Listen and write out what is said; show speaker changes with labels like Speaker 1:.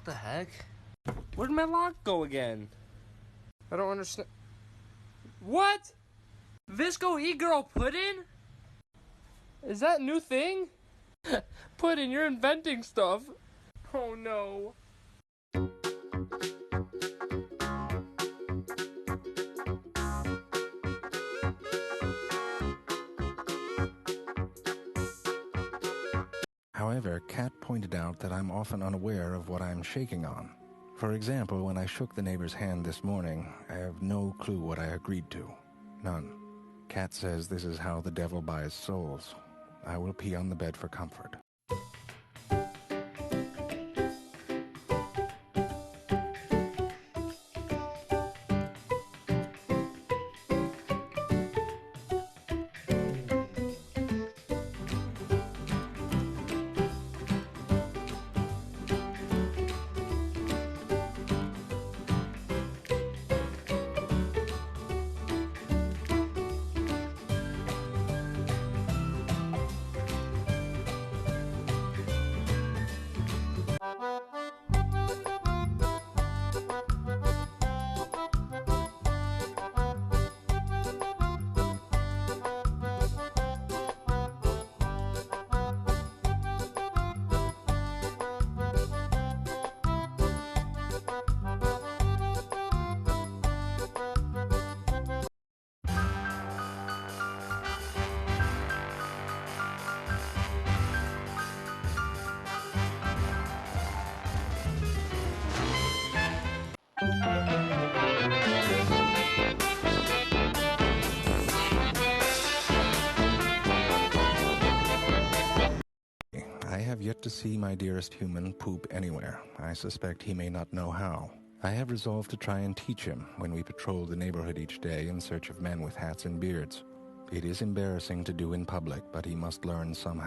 Speaker 1: What the heck? Where'd my lock go again? I don't understand. What? Visco e-girl pudding? Is that a new thing? Pudding, you're inventing stuff. Oh no.
Speaker 2: However, Kat pointed out that I'm often unaware of what I'm shaking on. For example, when I shook the neighbor's hand this morning, I have no clue what I agreed to. None. Kat says this is how the devil buys souls. I will pee on the bed for comfort. I have yet to see my dearest human poop anywhere. I suspect he may not know how. I have resolved to try and teach him when we patrol the neighborhood each day in search of men with hats and beards. It is embarrassing to do in public, but he must learn somehow.